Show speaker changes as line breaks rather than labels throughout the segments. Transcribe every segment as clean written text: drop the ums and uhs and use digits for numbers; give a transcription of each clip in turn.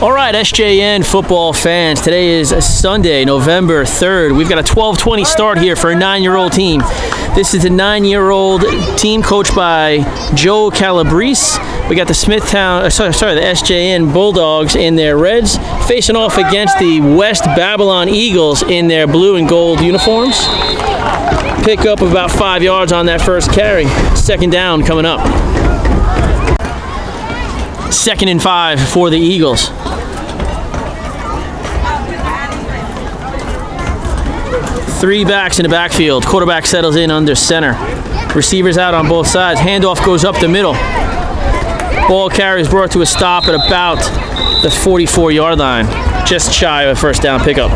All right, SJN football fans, today is Sunday, November 3rd. We've got a 12:20 start here for a 9-year-old team. This is a 9-year-old team coached by Joe Calabrese. We got the Smithtown, the SJN Bulldogs in their reds, facing off against the West Babylon Eagles in their blue and gold uniforms. Pick up about 5 yards on that first carry. Second down coming up. 2nd and 5 for the Eagles. Three backs in the backfield. Quarterback settles in under center. Receivers out on both sides. Handoff goes up the middle. Ball carry is brought to a stop at about the 44-yard line. Just shy of a first down pickup.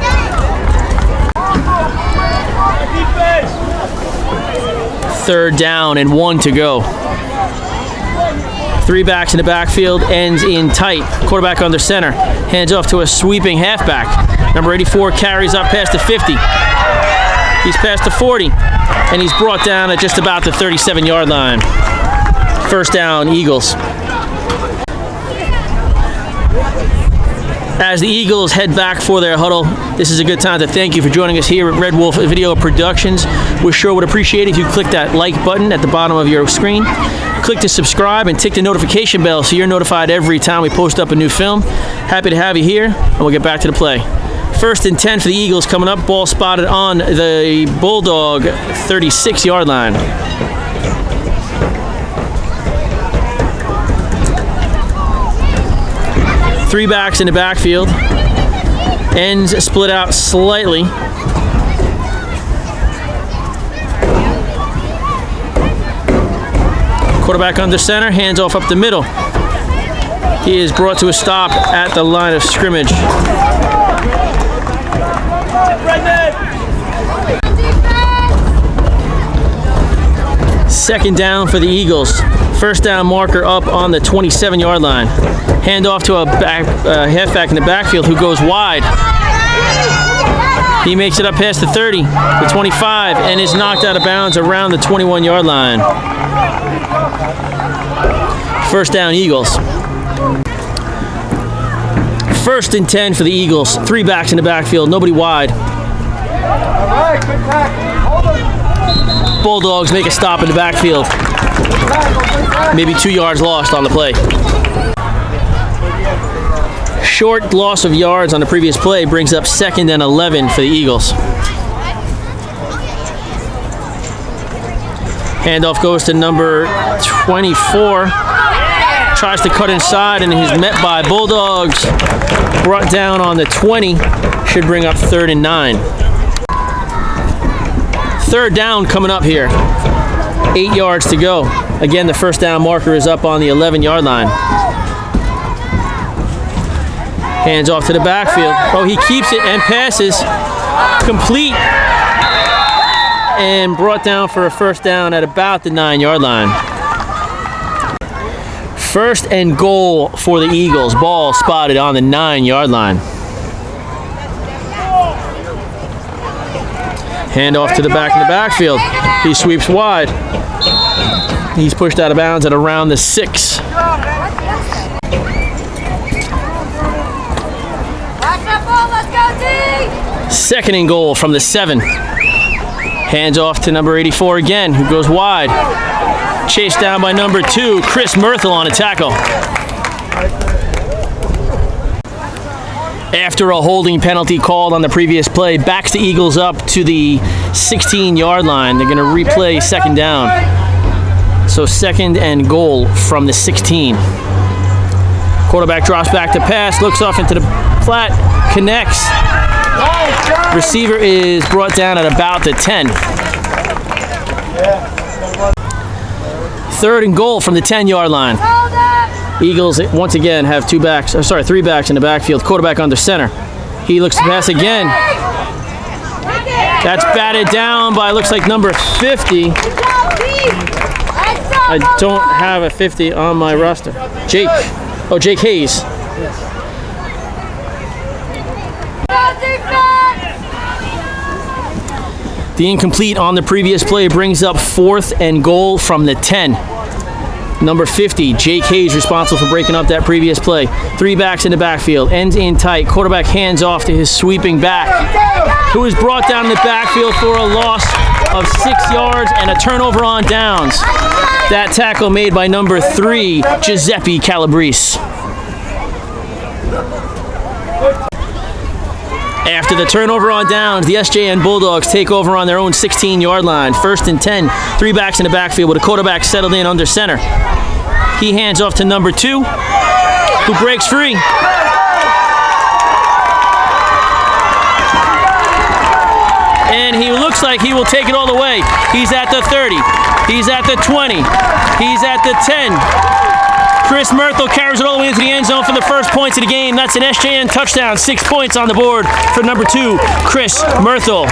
Third down and 1 to go. Three backs in the backfield, ends in tight. Quarterback under center. Hands off to a sweeping halfback. Number 84 carries up past the 50. He's past the 40, and he's brought down at just about the 37-yard line. First down, Eagles. As the Eagles head back for their huddle, this is a good time to thank you for joining us here at Red Wolf Video Productions. We sure would appreciate it if you click that like button at the bottom of your screen. Click to subscribe and tick the notification bell so you're notified every time we post up a new film. Happy to have you here, and we'll get back to the play. 1st and 10 for the Eagles coming up. Ball spotted on the Bulldog 36-yard line. Three backs in the backfield. Ends split out slightly. Quarterback under center, hands off up the middle. He is brought to a stop at the line of scrimmage. Second down for the Eagles. First down marker up on the 27-yard line. Hand off to a halfback in the backfield who goes wide. He makes it up past the 30, the 25, and is knocked out of bounds around the 21-yard line. First down, Eagles. 1st and 10 for the Eagles. Three backs in the backfield, nobody wide. Bulldogs make a stop in the backfield. Maybe 2 yards lost on the play. Short loss of yards on the previous play brings up 2nd and 11 for the Eagles. Handoff goes to number 24. Tries to cut inside and he's met by Bulldogs. Brought down on the 20. Should bring up 3rd and 9. Third down coming up here. 8 yards to go. Again, the first down marker is up on the 11-yard line. Hands off to the backfield. Oh, he keeps it and passes. Complete. And brought down for a first down at about the 9-yard line. 1st and goal for the Eagles. Ball spotted on the 9-yard line. Hand off to the back in the backfield. He sweeps wide. He's pushed out of bounds at around the 6. Second and goal from the 7. Hands off to number 84 again, who goes wide. Chased down by number 2, Chris Myrtle on a tackle. After a holding penalty called on the previous play, backs the Eagles up to the 16-yard line. They're going to replay second down. So 2nd and goal from the 16. Quarterback drops back to pass, looks off into the flat, connects. Receiver is brought down at about the 10. 3rd and goal from the 10-yard line. Eagles once again have three backs in the backfield. Quarterback under center. He looks to pass again. That's batted down by, looks like, number 50. I don't have a 50 on my roster. Jake Hayes. The incomplete on the previous play brings up 4th and goal from the 10. Number 50, Jake Hayes, responsible for breaking up that previous play. 3 backs in the backfield, ends in tight. Quarterback hands off to his sweeping back, who is brought down in the backfield for a loss of 6 yards and a turnover on downs. That tackle made by number 3, Giuseppe Calabrese. After the turnover on downs, the SJN Bulldogs take over on their own 16-yard line. 1st and 10, 3 backs in the backfield with a quarterback settled in under center. He hands off to number 2, who breaks free. And he looks like he will take it all the way. He's at the 30. He's at the 20. He's at the 10. Chris Myrtle carries it all the way into the end zone for the first points of the game. That's an SJN touchdown. 6 points on the board for number 2, Chris Myrtle.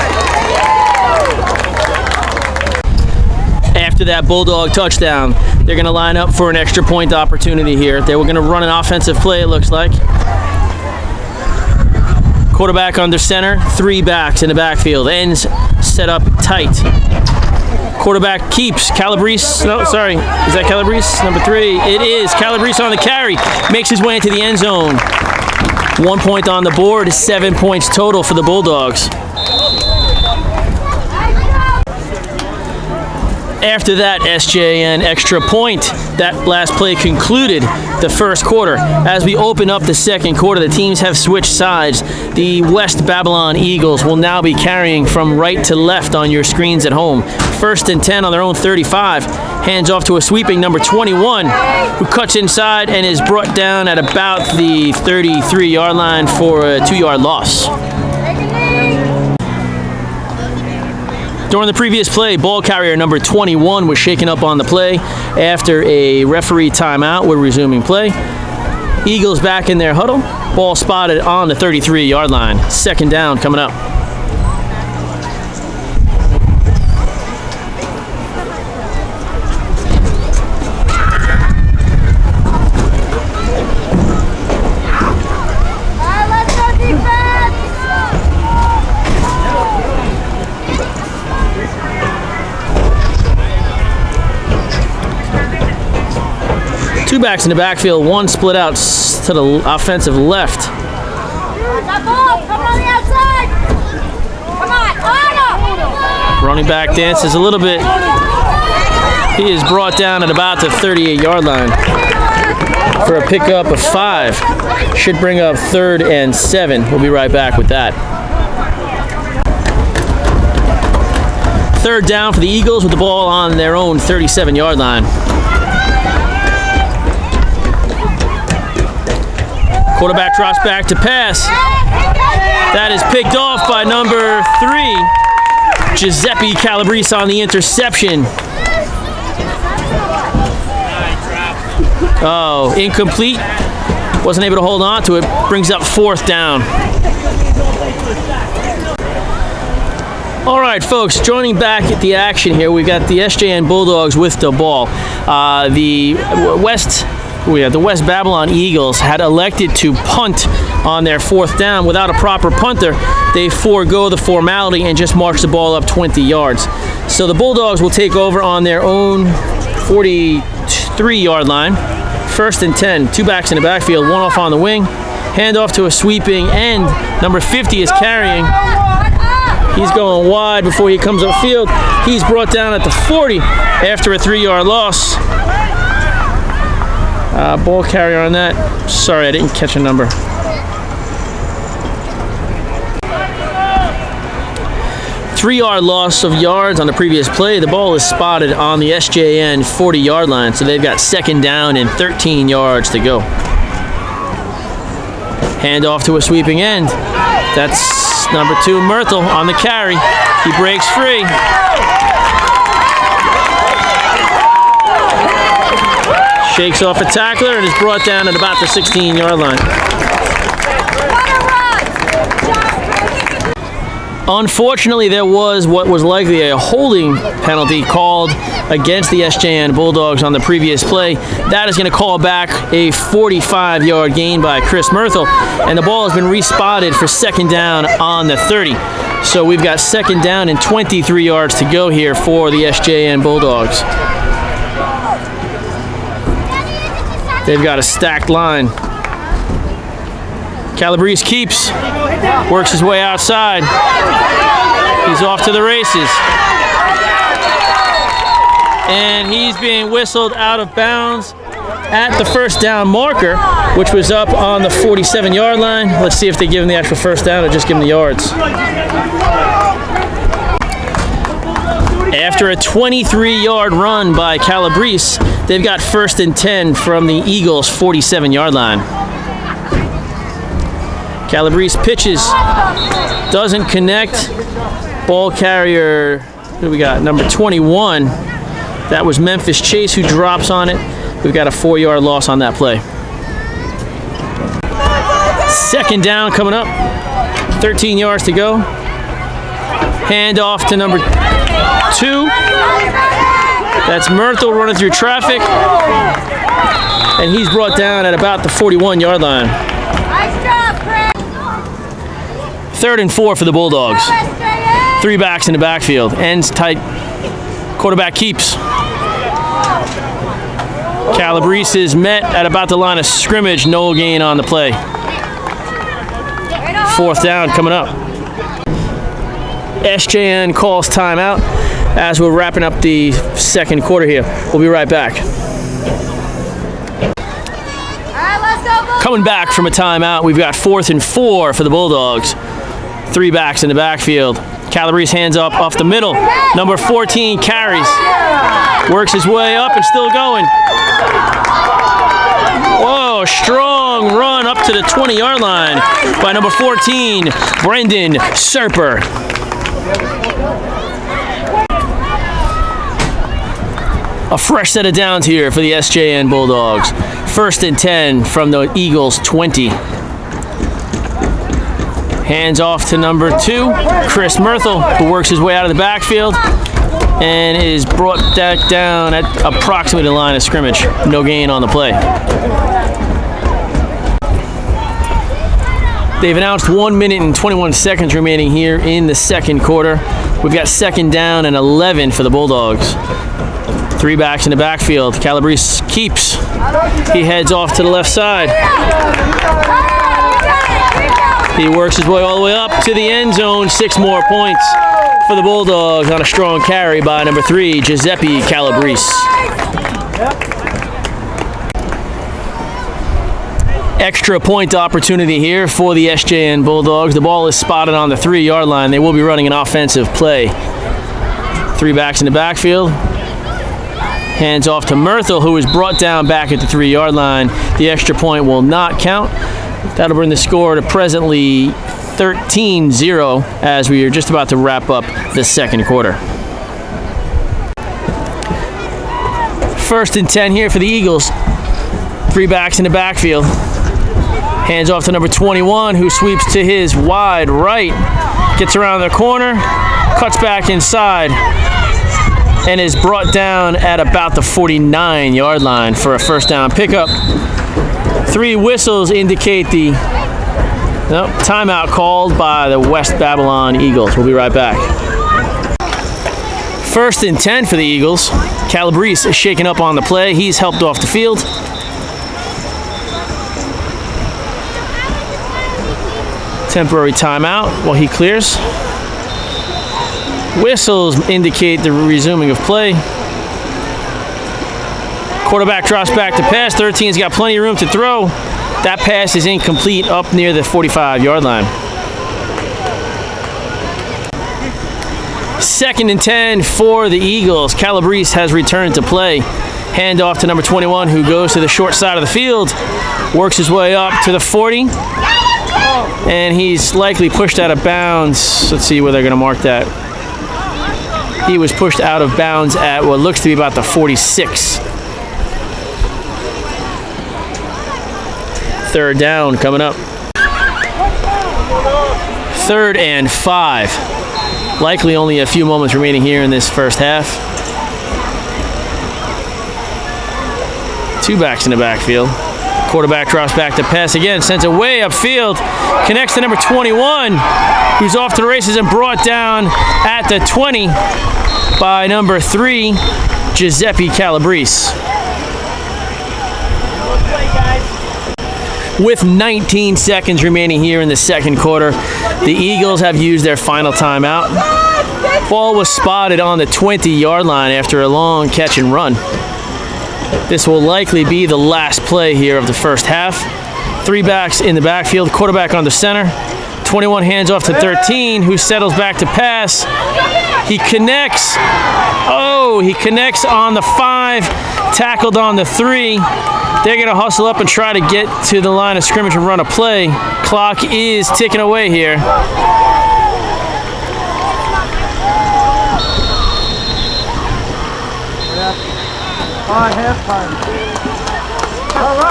After that Bulldog touchdown, they're going to line up for an extra point opportunity here. They were going to run an offensive play, it looks like. Quarterback under center, 3 backs in the backfield. Ends set up tight. Quarterback keeps. Calabrese, no, sorry, is that Calabrese? Number 3, it is. Calabrese on the carry, makes his way into the end zone. 1 point on the board, 7 points total for the Bulldogs. After that SJN extra point, that last play concluded the first quarter. As we open up the second quarter, the teams have switched sides. The West Babylon Eagles will now be carrying from right to left on your screens at home. 1st and 10 on their own 35. Hands off to a sweeping number 21, who cuts inside and is brought down at about the 33-yard line for a 2-yard loss. During the previous play, ball carrier number 21 was shaken up on the play. After a referee timeout, we're resuming play. Eagles back in their huddle. Ball spotted on the 33-yard line. 2nd down coming up. Two backs in the backfield, one split out to the offensive left. Running back dances a little bit. He is brought down at about the 38-yard line for a pickup of 5. Should bring up 3rd and 7. We'll be right back with that. 3rd down for the Eagles with the ball on their own 37-yard line. Quarterback drops back to pass. That is picked off by number 3, Giuseppe Calabrese on the interception. Oh, incomplete. Wasn't able to hold on to it. Brings up 4th down. All right, folks, joining back at the action here, we've got the SJN Bulldogs with the ball. The West Babylon Eagles had elected to punt on their 4th down. Without a proper punter, they forego the formality and just march the ball up 20 yards. So the Bulldogs will take over on their own 43-yard line. 1st and 10, 2 backs in the backfield, 1 off on the wing. Hand off to a sweeping end. Number 50 is carrying. He's going wide before he comes upfield. He's brought down at the 40 after a 3-yard loss. Ball carrier on that. Sorry, I didn't catch a number. Three-yard loss of yards on the previous play. The ball is spotted on the SJN 40-yard line, so they've got 2nd down and 13 yards to go. Hand off to a sweeping end. That's number 2, Myrtle on the carry. He breaks free. Shakes off a tackler and is brought down at about the 16-yard line. Unfortunately, there was what was likely a holding penalty called against the SJN Bulldogs on the previous play. That is going to call back a 45-yard gain by Chris Myrtle, and the ball has been respotted for 2nd down on the 30. So we've got 2nd down and 23 yards to go here for the SJN Bulldogs. They've got a stacked line. Calabrese keeps, works his way outside. He's off to the races. And he's being whistled out of bounds at the first down marker, which was up on the 47-yard line. Let's see if they give him the actual first down or just give him the yards. After a 23-yard run by Calabrese, they've got 1st and 10 from the Eagles' 47-yard line. Calabrese pitches, doesn't connect. Ball carrier, who we got? Number 21. That was Memphis Chase who drops on it. We've got a 4-yard loss on that play. 2nd down coming up. 13 yards to go. Hand off to number 2. That's Myrtle running through traffic. And he's brought down at about the 41-yard line. 3rd and 4 for the Bulldogs. 3 backs in the backfield. Ends tight. Quarterback keeps. Calabrese is met at about the line of scrimmage. No gain on the play. 4th down coming up. SJN calls timeout as we're wrapping up the 2nd quarter here. We'll be right back. Coming back from a timeout, we've got 4th and 4 for the Bulldogs. 3 backs in the backfield. Calabrese hands up off the middle. Number 14 carries. Works his way up and still going. Whoa, strong run up to the 20-yard line by number 14, Brendan Serper. A fresh set of downs here for the SJN Bulldogs. 1st and 10 from the Eagles' 20. Hands off to number 2, Chris Myrtle, who works his way out of the backfield and is brought back down at approximately the line of scrimmage. No gain on the play. They've announced 1 minute and 21 seconds remaining here in the 2nd quarter. We've got 2nd down and 11 for the Bulldogs. 3 backs in the backfield. Calabrese keeps. He heads off to the left side. He works his way all the way up to the end zone. 6 more points for the Bulldogs on a strong carry by number 3, Giuseppe Calabrese. Extra point opportunity here for the SJN Bulldogs. The ball is spotted on the 3-yard line. They will be running an offensive play. 3 backs in the backfield. Hands off to Myrtle, who is brought down back at the 3-yard line. The extra point will not count. That'll bring the score to presently 13-0 as we are just about to wrap up the 2nd quarter. 1st and 10 here for the Eagles. 3 backs in the backfield. Hands off to number 21, who sweeps to his wide right. Gets around the corner, cuts back inside, and is brought down at about the 49-yard line for a 1st down pickup. 3 whistles indicate the timeout called by the West Babylon Eagles. We'll be right back. 1st and 10 for the Eagles. Calabrese is shaken up on the play. He's helped off the field. Temporary timeout while he clears. Whistles indicate the resuming of play. Quarterback drops back to pass. 13's got plenty of room to throw. That pass is incomplete up near the 45-yard line. 2nd and 10 for the Eagles. Calabrese has returned to play. Hand off to number 21, who goes to the short side of the field. Works his way up to the 40. And he's likely pushed out of bounds. Let's see where they're going to mark that. He was pushed out of bounds at what looks to be about the 46. 3rd down coming up. 3rd and 5. Likely only a few moments remaining here in this first half. 2 backs in the backfield. Quarterback drops back to pass again, sends it way upfield, connects to number 21, who's off to the races and brought down at the 20 by number 3, Giuseppe Calabrese. With 19 seconds remaining here in the second quarter, the Eagles have used their final timeout. Ball was spotted on the 20-yard line after a long catch and run. This will likely be the last play here of the first half. 3 backs in the backfield, quarterback on the center. 21 hands off to 13, who settles back to pass. He connects. Oh, he connects on the 5, tackled on the 3. They're going to hustle up and try to get to the line of scrimmage and run a play. Clock is ticking away here.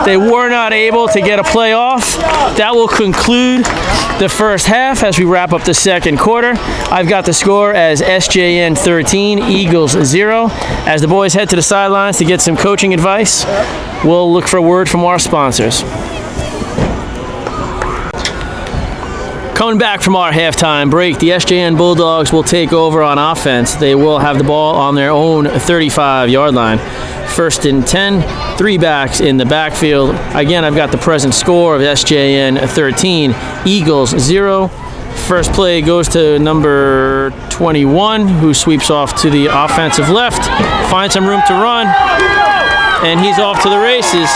They were not able to get a play off. That will conclude the first half as we wrap up the second quarter. I've got the score as SJN 13, Eagles 0. As the boys head to the sidelines to get some coaching advice, we'll look for a word from our sponsors. Coming back from our halftime break, the SJN Bulldogs will take over on offense. They will have the ball on their own 35-yard line. First and 10, 3 backs in the backfield. Again, I've got the present score of SJN 13, Eagles 0. First play goes to number 21, who sweeps off to the offensive left, finds some room to run, and he's off to the races.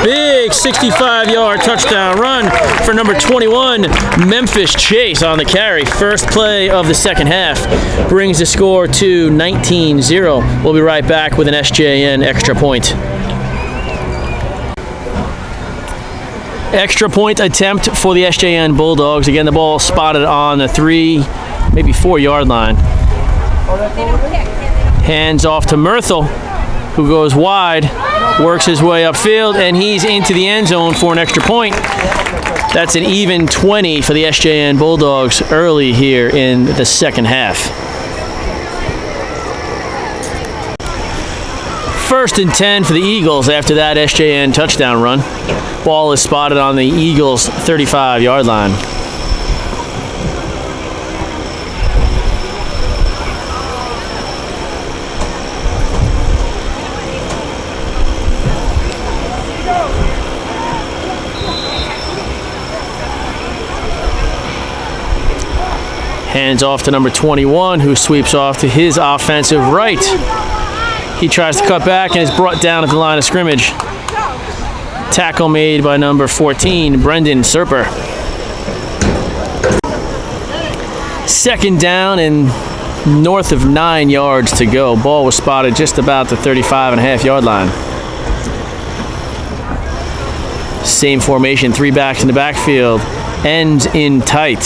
Big 65-yard touchdown run for number 21, Memphis Chase on the carry. First play of the second half brings the score to 19-0. We'll be right back with an SJN extra point. Extra point attempt for the SJN Bulldogs. Again, the ball spotted on the 3, maybe 4-yard line. Hands off to Myrtle, who goes wide, works his way upfield, and he's into the end zone for an extra point. That's an even 20 for the SJN Bulldogs early here in the second half. First and 10 for the Eagles after that SJN touchdown run. Ball is spotted on the Eagles' 35-yard line. Hands off to number 21, who sweeps off to his offensive right. He tries to cut back and is brought down at the line of scrimmage. Tackle made by number 14, Brendan Serper. Second down and north of 9 yards to go. Ball was spotted just about the 35.5-yard line. Same formation, 3 backs in the backfield. Ends in tight.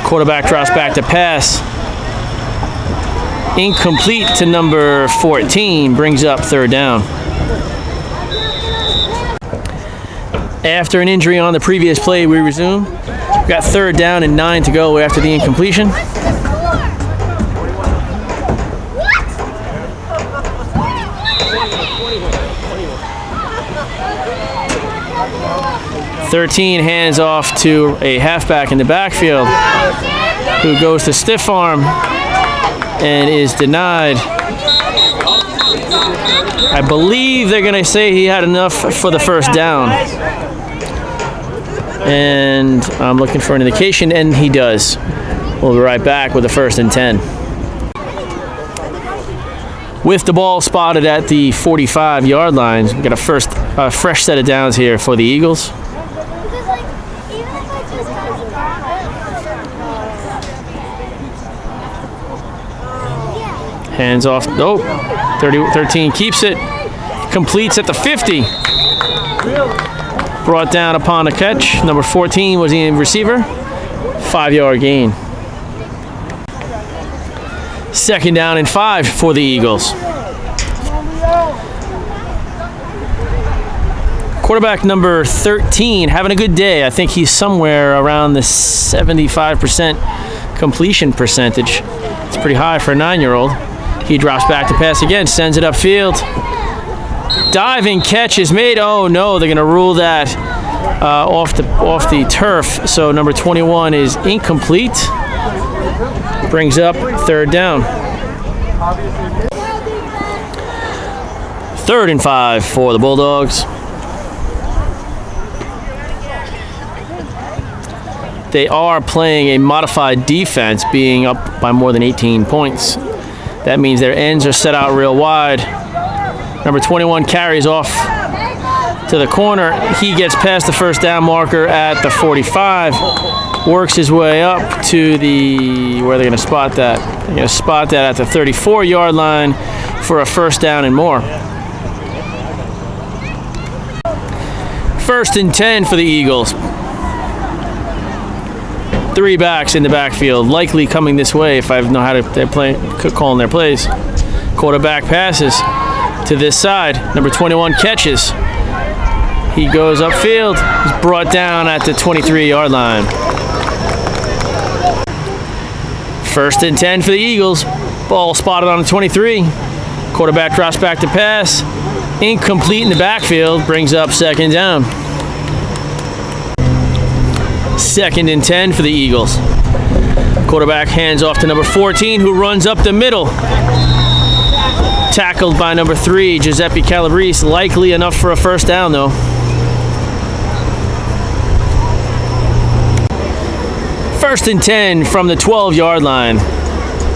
Quarterback drops back to pass. Incomplete to number 14, brings up third down. After an injury on the previous play, we resume. We've got third down and 9 to go after the incompletion. .13 hands off to a halfback in the backfield, who goes to stiff arm and is denied. I believe they're going to say he had enough for the first down. And I'm looking for an indication, and he does. We'll be right back with the first and 10. With the ball spotted at the 45-yard line, we've got a fresh set of downs here for the Eagles. Hands off. Oh, 13 keeps it. Completes at the 50. Brought down upon a catch. Number 14 was the receiver. 5-yard gain. Second down and 5 for the Eagles. Quarterback number 13 having a good day. I think he's somewhere around the 75% completion percentage. It's pretty high for a 9-year-old. He drops back to pass again, sends it upfield. Diving catch is made. Oh no, they're going to rule that off the turf. So number 21 is incomplete. Brings up third down. 3rd and 5 for the Bulldogs. They are playing a modified defense, being up by more than 18 points. That means their ends are set out real wide. Number 21 carries off to the corner. He gets past the first down marker at the 45. Works his way up to the, where are they going to spot that? They're going to spot that at the 34-yard line for a first down and more. 1st and 10 for the Eagles. 3 backs in the backfield, likely coming this way if I know how they're calling their plays. Quarterback passes to this side. Number 21 catches. He goes upfield. He's brought down at the 23-yard line. 1st and 10 for the Eagles. Ball spotted on the 23. Quarterback drops back to pass. Incomplete in the backfield. Brings up 2nd down. 2nd and 10 for the Eagles. Quarterback hands off to number 14, who runs up the middle. Tackled by number 3, Giuseppe Calabrese. Likely enough for a first down, though. 1st and 10 from the 12-yard line.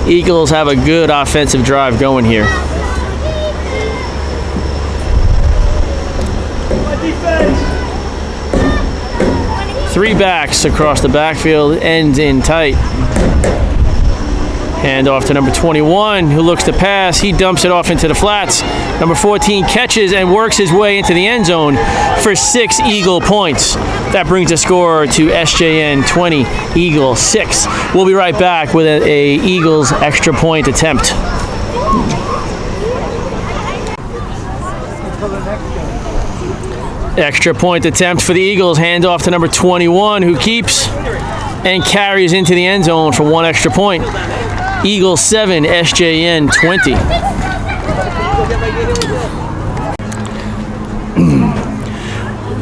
Eagles have a good offensive drive going here. Three backs across the backfield, ends in tight. Hand off to number 21, who looks to pass. He dumps it off into the flats. Number 14 catches and works his way into the end zone for 6 Eagle points. That brings the score to SJN 20, Eagle 6. We'll be right back with a Eagles extra point attempt. Extra point attempt for the Eagles. Hand off to number 21, who keeps and carries into the end zone for 1 extra point. Eagles 7, SJN 20.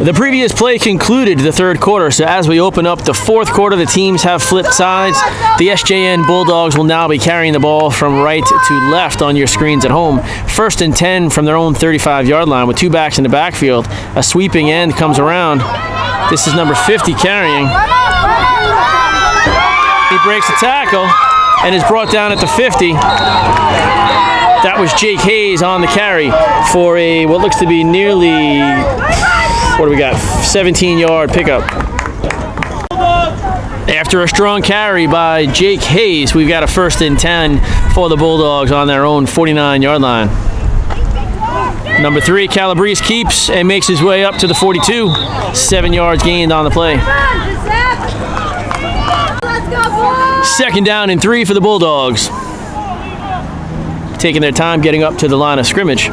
The previous play concluded the 3rd quarter, so as we open up the 4th quarter, the teams have flipped sides. The SJN Bulldogs will now be carrying the ball from right to left on your screens at home. 1st and 10 from their own 35-yard line with 2 backs in the backfield. A sweeping end comes around. This is number 50 carrying. He breaks the tackle and is brought down at the 50. That was Jake Hayes on the carry for a what looks to be nearly, what do we got, 17-yard pickup. After a strong carry by Jake Hayes, we've got a 1st and 10 for the Bulldogs on their own 49-yard line. Number 3, Calabrese keeps and makes his way up to the 42. 7 yards gained on the play. 2nd down and 3 for the Bulldogs. Taking their time getting up to the line of scrimmage.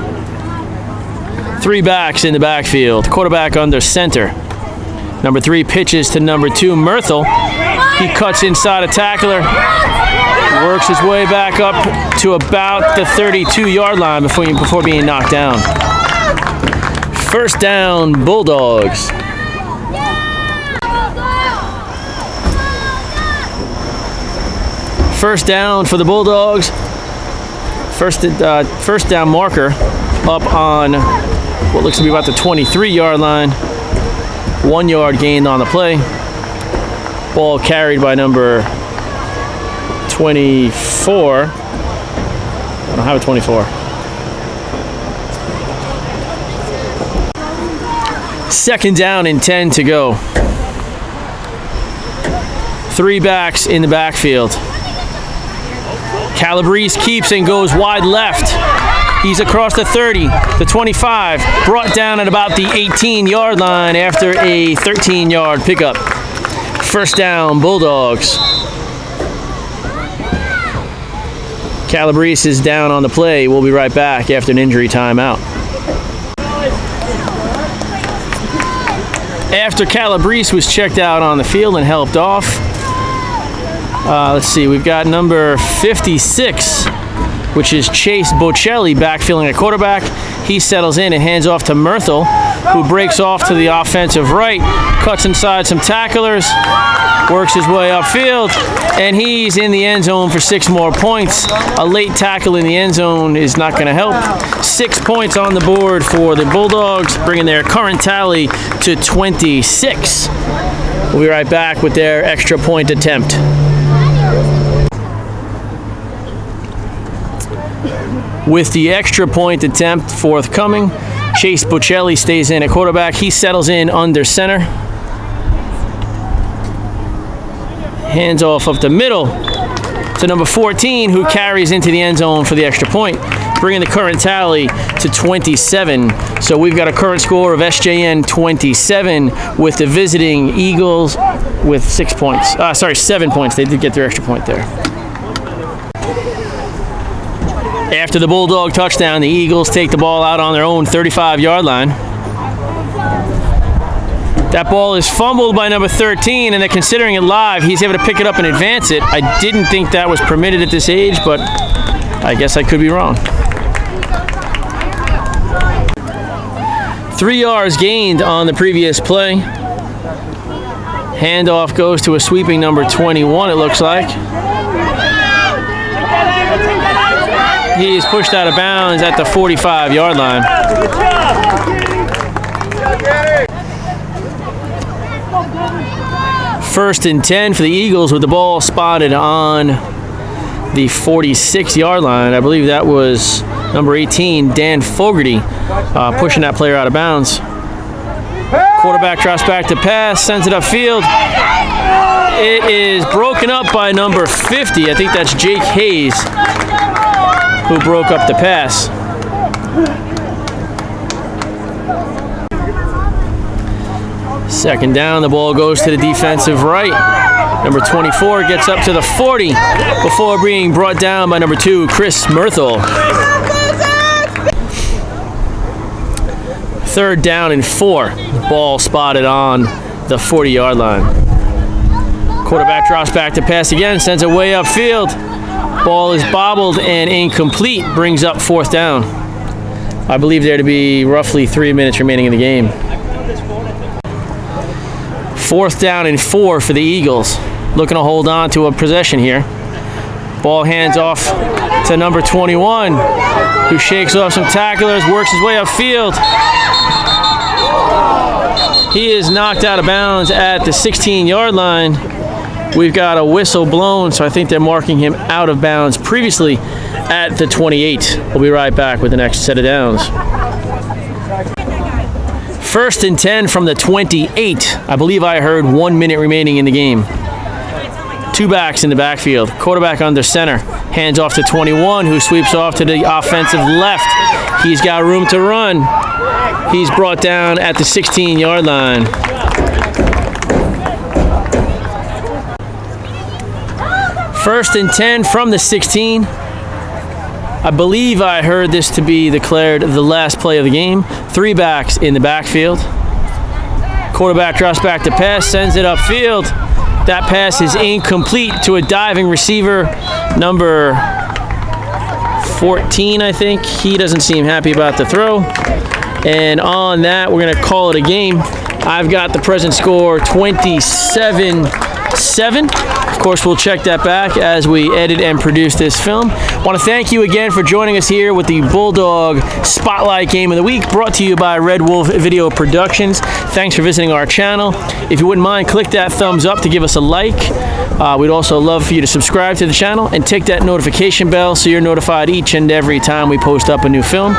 3 backs in the backfield. Quarterback under center. Number 3 pitches to number 2, Myrtle. He cuts inside a tackler. Works his way back up to about the 32-yard line before being knocked down. 1st down, Bulldogs. First down for the Bulldogs. First down marker up on what looks to be about the 23-yard line. 1 yard gained on the play. Ball carried by number 24. I don't have a 24. 2nd down and 10 to go. 3 backs in the backfield. Calabrese keeps and goes wide left. He's across the 30, the 25, brought down at about the 18-yard line after a 13-yard pickup. 1st down, Bulldogs. Calabrese is down on the play. We'll be right back after an injury timeout. After Calabrese was checked out on the field and helped off, let's see, we've got number 56, which is Chase Bocelli, backfilling at quarterback. He settles in and hands off to Myrtle, who breaks off to the offensive right, cuts inside some tacklers, works his way upfield, and he's in the end zone for 6 more points. A late tackle in the end zone is not going to help. 6 points on the board for the Bulldogs, bringing their current tally to 26. We'll be right back with their extra point attempt. With the extra point attempt forthcoming, Chase Bocelli stays in at quarterback. He settles in under center. Hands off up the middle to number 14, who carries into the end zone for the extra point, bringing the current tally to 27. So we've got a current score of SJN 27 with the visiting Eagles with 6 points. 7 points. They did get their extra point there. After the Bulldog touchdown, the Eagles take the ball out on their own 35-yard line. That ball is fumbled by number 13, and they're considering it live. He's able to pick it up and advance it. I didn't think that was permitted at this age, but I guess I could be wrong. 3 yards gained on the previous play. Handoff goes to a sweeping number 21, it looks like. He is pushed out of bounds at the 45-yard line. First and 10 for the Eagles with the ball spotted on the 46-yard line. I believe that was number 18, Dan Fogarty, pushing that player out of bounds. Quarterback drops back to pass, sends it upfield. It is broken up by number 50. I think that's Jake Hayes, who broke up the pass. Second down, the ball goes to the defensive right. Number 24 gets up to the 40 before being brought down by number 2, Chris Murthel. Third down and 4. Ball spotted on the 40-yard line. Quarterback drops back to pass again, sends it way upfield. Ball is bobbled and incomplete, brings up 4th down. I believe there to be roughly 3 minutes remaining in the game. 4th down and 4 for the Eagles. Looking to hold on to a possession here. Ball hands off to number 21, who shakes off some tacklers, works his way upfield. He is knocked out of bounds at the 16-yard line. We've got a whistle blown, so I think they're marking him out of bounds previously at the 28. We'll be right back with the next set of downs. First and 10 from the 28. I believe I heard 1 minute remaining in the game. 2 backs in the backfield. Quarterback under center. Hands off to 21, who sweeps off to the offensive left. He's got room to run. He's brought down at the 16-yard line. First and 10 from the 16. I believe I heard this to be declared the last play of the game. 3 backs in the backfield. Quarterback drops back to pass, sends it upfield. That pass is incomplete to a diving receiver, number 14, I think. He doesn't seem happy about the throw. And on that, we're going to call it a game. I've got the present score 27-7. Of course, we'll check that back as we edit and produce this film. I want to thank you again for joining us here with the Bulldog Spotlight Game of the Week, brought to you by Red Wolf Video Productions. Thanks for visiting our channel. If you wouldn't mind, click that thumbs up to give us a like. We'd also love for you to subscribe to the channel and tick that notification bell so you're notified each and every time we post up a new film.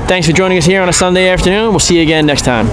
Thanks for joining us here on a Sunday afternoon. We'll see you again next time.